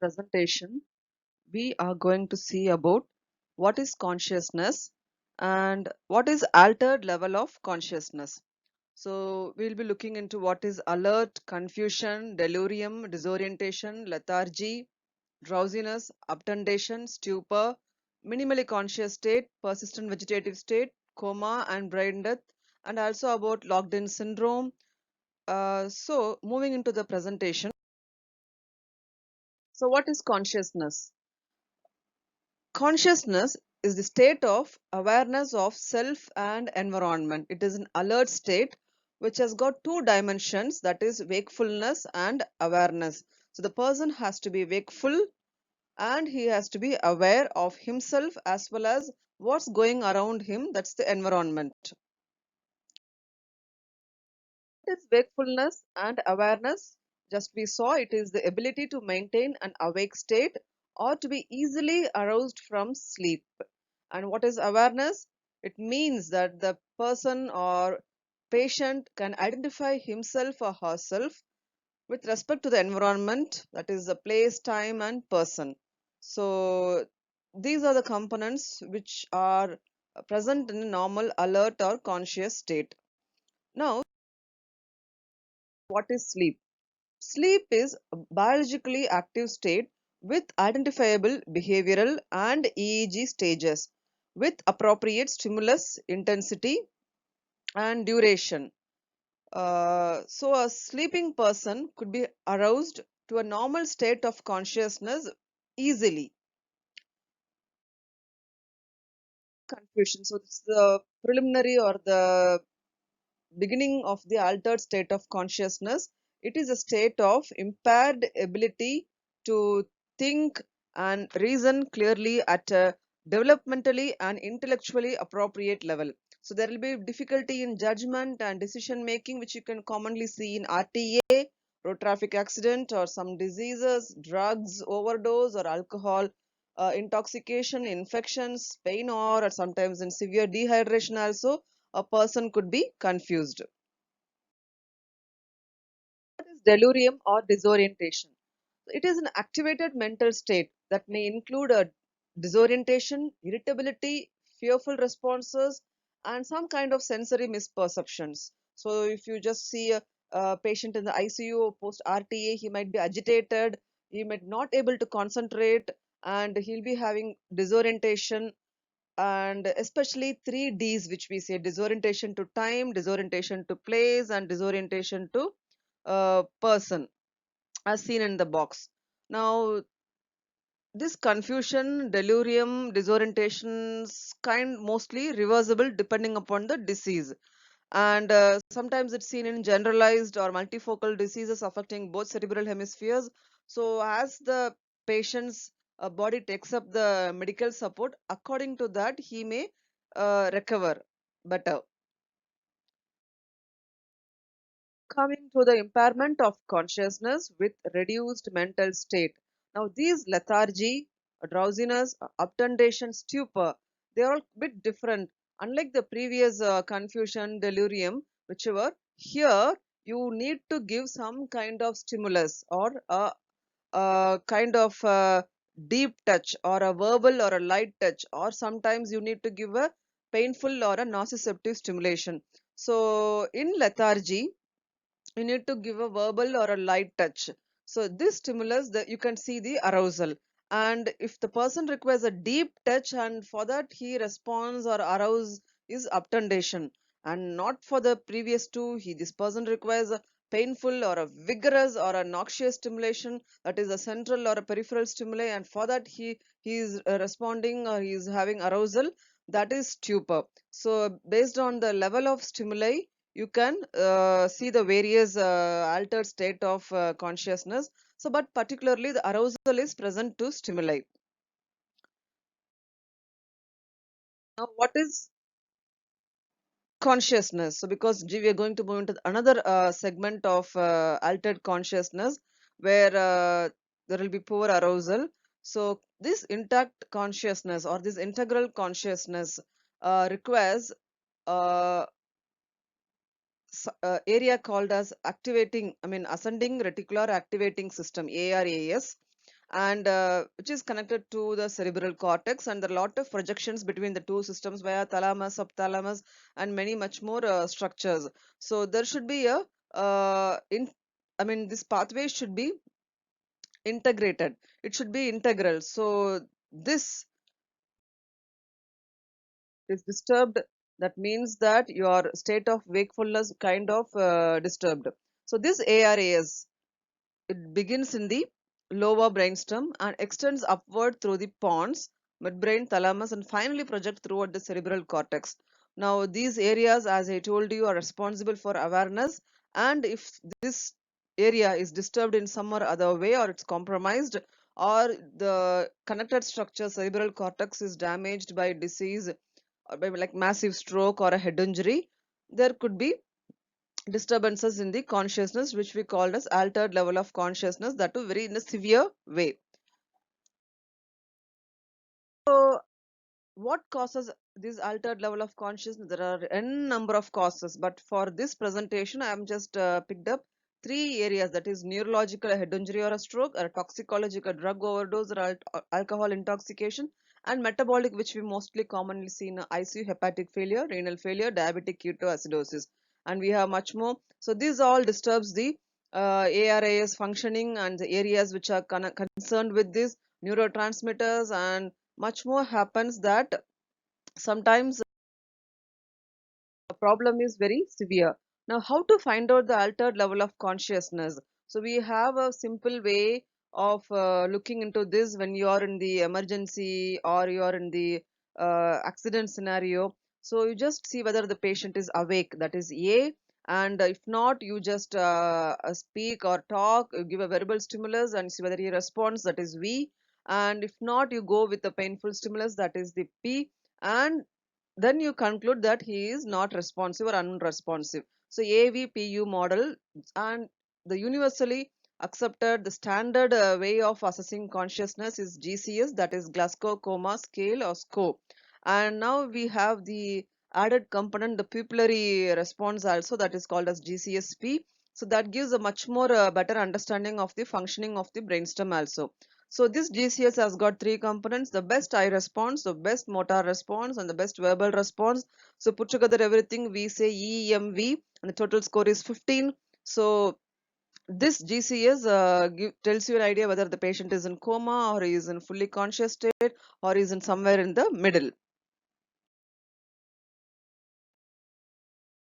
presentation, we are going to see about what is consciousness and what is altered level of consciousness. So we'll be looking into what is alert, confusion, delirium, disorientation, lethargy, drowsiness, obtundation, stupor, minimally conscious state, persistent vegetative state, coma and brain death, and also about locked-in syndrome. So moving into the presentation. So what is consciousness? Consciousness is the state of awareness of self and environment. It is an alert state which has got two dimensions, that is wakefulness and awareness. So the person has to be wakeful and he has to be aware of himself as well as what's going around him, that's the environment. What is wakefulness and awareness? Just we saw it is the ability to maintain an awake state or to be easily aroused from sleep. And what is awareness? It means that the person or patient can identify himself or herself with respect to the environment, that is the place, time, and person. So these are the components which are present in a normal alert or conscious state. Now, what is sleep? Sleep is a biologically active state with identifiable behavioral and EEG stages with appropriate stimulus intensity and duration. So a sleeping person could be aroused to a normal state of consciousness easily. Confusion. So it's the preliminary or the beginning of the altered state of consciousness. It is a state of impaired ability to think and reason clearly at a developmentally and intellectually appropriate level. So there will be difficulty in judgment and decision making, which you can commonly see in RTA, road traffic accident, or some diseases, drugs, overdose, or alcohol intoxication, infections, pain, or sometimes in severe dehydration also a person could be confused. What is delirium or disorientation? It is an activated mental state that may include a disorientation, irritability, fearful responses, and some kind of sensory misperceptions. So, if you just see a patient in the ICU post RTA, he might be agitated, he might not able to concentrate, and he'll be having disorientation, and especially three D's, which we say: disorientation to time, disorientation to place, and disorientation to person, as seen in the box. Now, this confusion, delirium, disorientations kind mostly reversible depending upon the disease. And sometimes it's seen in generalized or multifocal diseases affecting both cerebral hemispheres. So as the patient's body takes up the medical support, according to that, he may recover better. Coming to the impairment of consciousness with reduced mental state. Now, these lethargy, drowsiness, obtundation, stupor, they are all bit different. Unlike the previous confusion, delirium, whichever, here you need to give some kind of stimulus or a kind of deep touch or a verbal or a light touch, or sometimes you need to give a painful or a nociceptive stimulation. So, in lethargy, you need to give a verbal or a light touch. So this stimulus, that you can see the arousal. And if the person requires a deep touch, and for that he responds or arouse, is obtundation. And not for the previous two, this person requires a painful or a vigorous or a noxious stimulation, that is a central or a peripheral stimuli, and for that he is responding or he is having arousal, that is stupor. So based on the level of stimuli, you can see the various altered state of consciousness. So but particularly the arousal is present to stimuli. Now what is consciousness? So because we are going to move into another segment of altered consciousness, where there will be poor arousal. So this intact consciousness or this integral consciousness requires uh, area called as ascending reticular activating system, ARAS, and which is connected to the cerebral cortex, and there are a lot of projections between the two systems via thalamus, subthalamus, and many much more structures. So there should be a in I mean, this pathway should be integrated. It should be integral. So this is disturbed. That means that your state of wakefulness kind of disturbed. So this ARAS, it begins in the lower brainstem and extends upward through the pons, midbrain, thalamus, and finally project throughout the cerebral cortex. Now, these areas, as I told you, are responsible for awareness. And if this area is disturbed in some or other way, or it's compromised, or the connected structure, cerebral cortex, is damaged by disease, or by like massive stroke or a head injury, there could be disturbances in the consciousness, which we called as altered level of consciousness, that too very in a severe way. So what causes this altered level of consciousness? There are n number of causes, but for this presentation I am just picked up three areas, that is neurological, a head injury or a stroke, or a toxicological, drug overdose or alcohol intoxication, and metabolic, which we mostly commonly see in ICU, hepatic failure, renal failure, diabetic ketoacidosis, and we have much more. So these all disturbs the ARAS functioning, and the areas which are concerned with this neurotransmitters, and much more happens that sometimes the problem is very severe. Now, how to find out the altered level of consciousness? So, we have a simple way of looking into this when you are in the emergency or you are in the accident scenario. So, you just see whether the patient is awake, that is A, and if not, you just speak or talk, you give a verbal stimulus and see whether he responds, that is V, and if not, you go with the painful stimulus, that is the P, and then you conclude that he is not responsive or unresponsive. So AVPU model, and the universally accepted, the standard way of assessing consciousness is GCS, that is Glasgow Coma Scale or SCO. And now we have the added component, the pupillary response also, that is called as GCSP. So that gives a much more better understanding of the functioning of the brainstem also. So this GCS has got three components: the best eye response, the best motor response, and the best verbal response. So put together everything, we say EMV, and the total score is 15. So this GCS tells you an idea whether the patient is in coma, or he is in fully conscious state, or is in somewhere in the middle.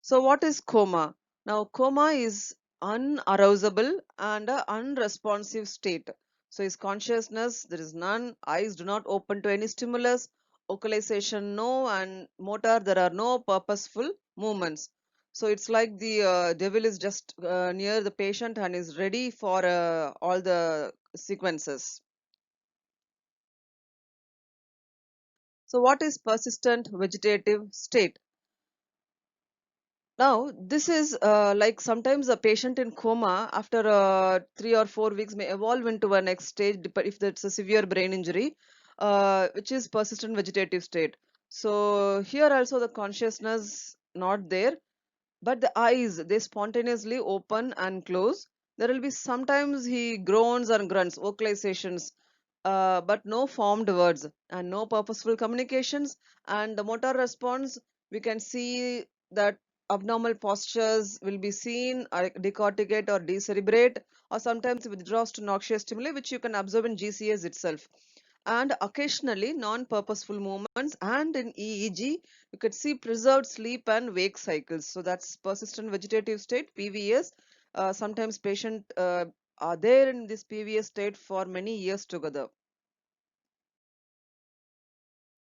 So what is coma? Now coma is unarousable and a unresponsive state. So his consciousness, there is none, eyes do not open to any stimulus, vocalization no, and motor, there are no purposeful movements. So it's like the devil is just near the patient and is ready for all the sequences. So what is persistent vegetative state? Now, this is like sometimes a patient in coma after 3 or 4 weeks may evolve into a next stage if that's a severe brain injury, which is persistent vegetative state. So here also the consciousness not there, but the eyes, they spontaneously open and close. There will be sometimes he groans and grunts, vocalizations, but no formed words and no purposeful communications. And the motor response, we can see that abnormal postures will be seen, or decorticate or decerebrate, or sometimes withdraws to noxious stimuli, which you can observe in GCS itself. And occasionally non-purposeful movements, and in EEG you could see preserved sleep and wake cycles. So that's persistent vegetative state, PVS. Sometimes patient are there in this PVS state for many years together.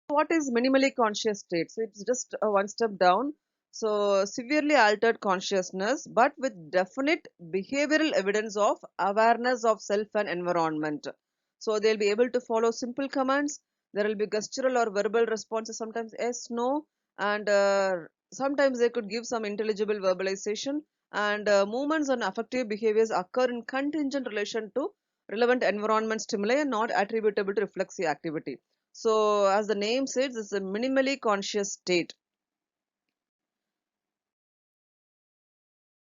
What is minimally conscious state? So it's just one step down. So severely altered consciousness, but with definite behavioral evidence of awareness of self and environment. So they'll be able to follow simple commands. There will be gestural or verbal responses, sometimes yes, no, and sometimes they could give some intelligible verbalization. And movements and affective behaviors occur in contingent relation to relevant environment stimuli and not attributable to reflexive activity. So, as the name says, it's a minimally conscious state.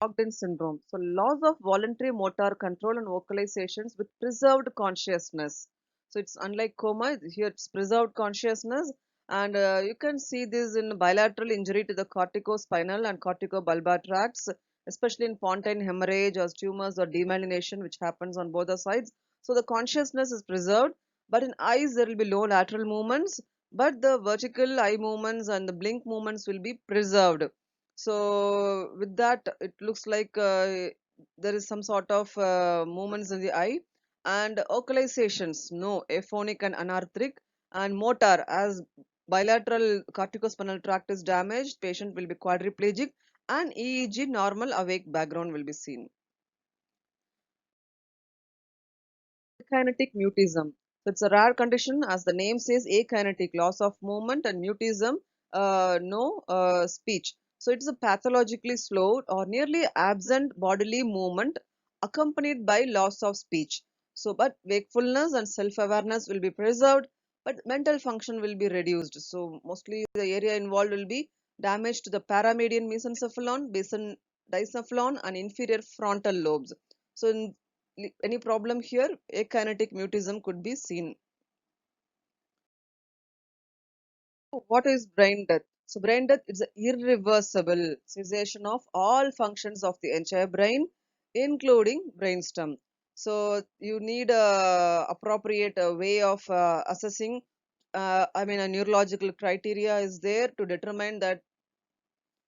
Locked-in syndrome. So loss of voluntary motor control and vocalizations with preserved consciousness. So it's unlike coma, here it's preserved consciousness, and you can see this in bilateral injury to the corticospinal and corticobulbar tracts, especially in pontine hemorrhage or tumors or demyelination, which happens on both the sides. So the consciousness is preserved, but in eyes there will be low lateral movements, but the vertical eye movements and the blink movements will be preserved. So with that, it looks like there is some sort of movements in the eye, and vocalizations, no, aphonic and anarthric, and motor as bilateral corticospinal tract is damaged, patient will be quadriplegic, and EEG normal awake background will be seen. Akinetic mutism. So it's a rare condition, as the name says, akinetic, loss of movement, and mutism, no speech. So it is a pathologically slowed or nearly absent bodily movement accompanied by loss of speech. So, but wakefulness and self-awareness will be preserved, but mental function will be reduced. So, mostly the area involved will be damage to the paramedian mesencephalon, basin diencephalon, and inferior frontal lobes. So, in any problem here, akinetic mutism could be seen. What is brain death? So brain death is an irreversible cessation of all functions of the entire brain, including brainstem. So you need a appropriate way of assessing. I mean, a neurological criteria is there to determine that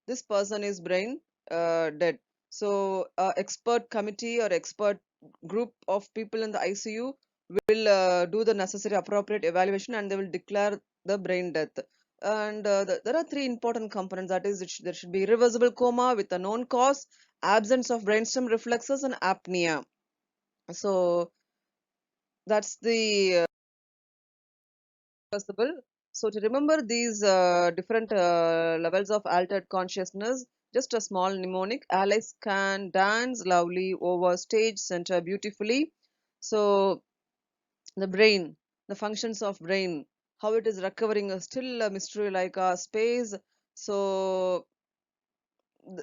this person is brain dead. So, expert committee or expert group of people in the ICU will do the necessary appropriate evaluation, and they will declare the brain death. And there are three important components, that is, there should be irreversible coma with a known cause, absence of brainstem reflexes, and apnea. So, that's the possible. So to remember these different levels of altered consciousness, just a small mnemonic: Alice can dance lovely over stage center beautifully. So the brain, the functions of brain, how it is recovering is still a mystery like our space. So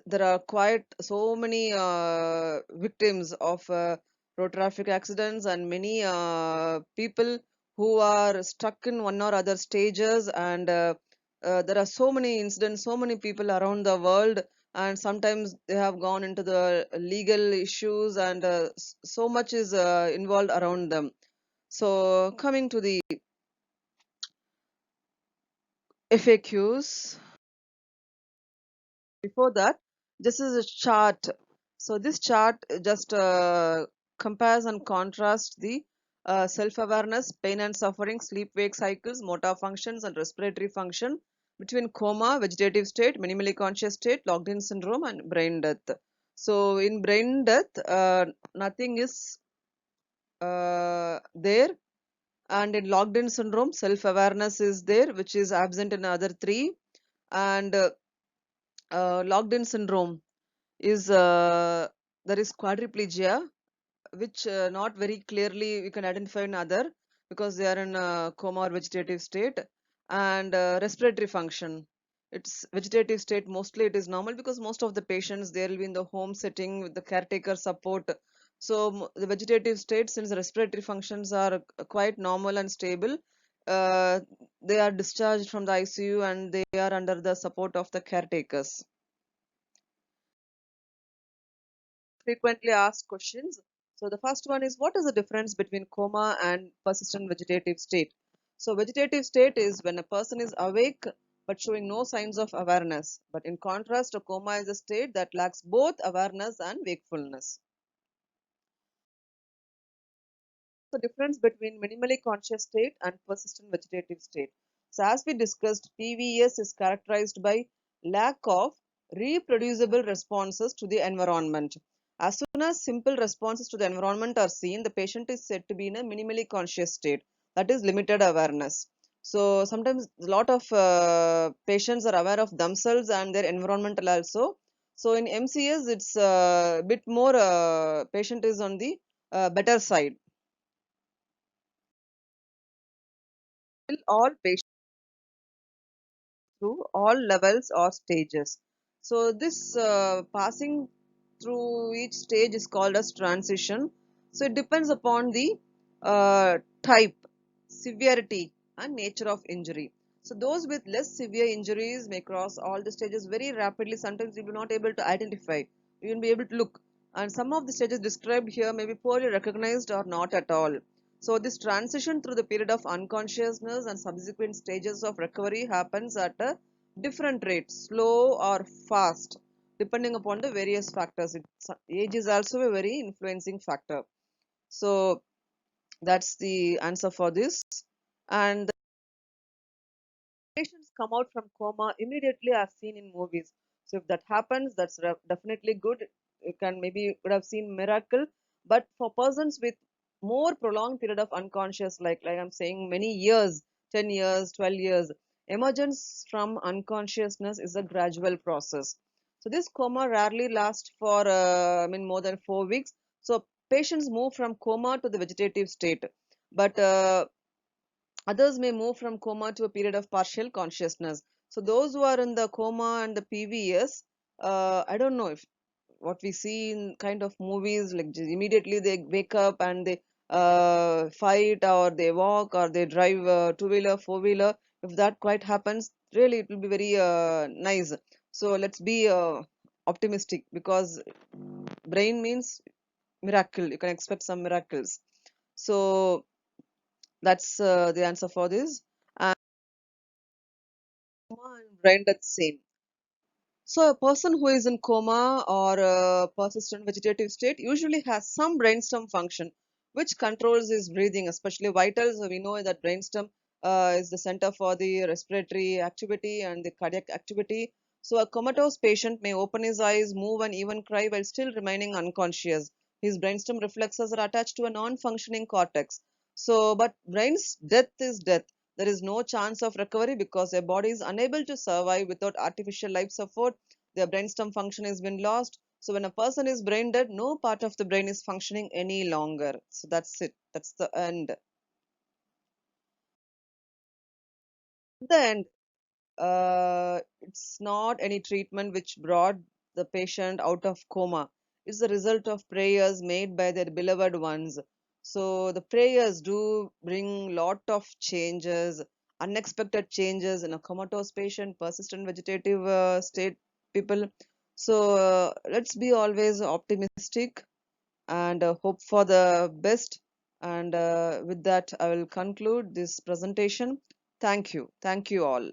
there are quite so many victims of road traffic accidents, and many people who are stuck in one or other stages, and there are so many incidents, so many people around the world, and sometimes they have gone into the legal issues, and so much is involved around them. So coming to the FAQs, before that, this is a chart. So this chart just compares and contrasts the self-awareness, pain and suffering, sleep-wake cycles, motor functions, and respiratory function between coma, vegetative state, minimally conscious state, locked-in syndrome, and brain death. So in brain death, nothing is there, and in locked-in syndrome, self-awareness is there, which is absent in other three, and locked-in syndrome is there is quadriplegia, which not very clearly we can identify in other, because they are in coma or vegetative state, and respiratory function, it's vegetative state, mostly it is normal because most of the patients they will be in the home setting with the caretaker support. So the vegetative state, since respiratory functions are quite normal and stable, uh, they are discharged from the ICU and they are under the support of the caretakers. Frequently asked questions. So the first one is, what is the difference between coma and persistent vegetative state? So vegetative state is when a person is awake but showing no signs of awareness. But in contrast, a coma is a state that lacks both awareness and wakefulness. The difference between minimally conscious state and persistent vegetative state. So as we discussed, PVS is characterized by lack of reproducible responses to the environment. As soon as simple responses to the environment are seen, the patient is said to be in a minimally conscious state, that is limited awareness. So sometimes a lot of patients are aware of themselves and their environmental also. So in MCS, it's a bit more patient is on the better side. All patients through all levels or stages. So this passing through each stage is called as transition. So it depends upon the type, severity, and nature of injury. So those with less severe injuries may cross all the stages very rapidly. Sometimes you will not able to identify. You will be able to look. And some of the stages described here may be poorly recognized or not at all. So this transition through the period of unconsciousness and subsequent stages of recovery happens at a different rate, slow or fast, depending upon the various factors. Age is also a very influencing factor. So that's the answer for this. And patients come out from coma immediately as seen in movies. So if that happens, that's definitely good. You can maybe would have seen miracle. But for persons with more prolonged period of unconscious, like I'm saying, many years, 10 years, 12 years, emergence from unconsciousness is a gradual process. So this coma rarely lasts for more than 4 weeks. So patients move from coma to the vegetative state, but others may move from coma to a period of partial consciousness. So those who are in the coma and the PVS, I don't know if what we see in kind of movies, like just immediately they wake up and they fight or they walk or they drive a two-wheeler, four-wheeler. If that quite happens, really it will be very nice. So let's be optimistic, because brain means miracle. You can expect some miracles. So that's the answer for this. And coma and brain death same. So a person who is in coma or a persistent vegetative state usually has some brainstem function which controls his breathing, especially vitals. So we know that brainstem is the center for the respiratory activity and the cardiac activity. So a comatose patient may open his eyes, move, and even cry while still remaining unconscious. His brainstem reflexes are attached to a non-functioning cortex. So, but brain's death is death. There is no chance of recovery because their body is unable to survive without artificial life support. Their brainstem function has been lost. So when a person is brain dead, no part of the brain is functioning any longer. So that's it. That's the end. The end. It's not any treatment which brought the patient out of coma. It's the result of prayers made by their beloved ones. So the prayers do bring lot of changes, unexpected changes in a comatose patient, persistent vegetative state people. So let's be always optimistic and hope for the best. And with that, I will conclude this presentation. Thank you. Thank you all.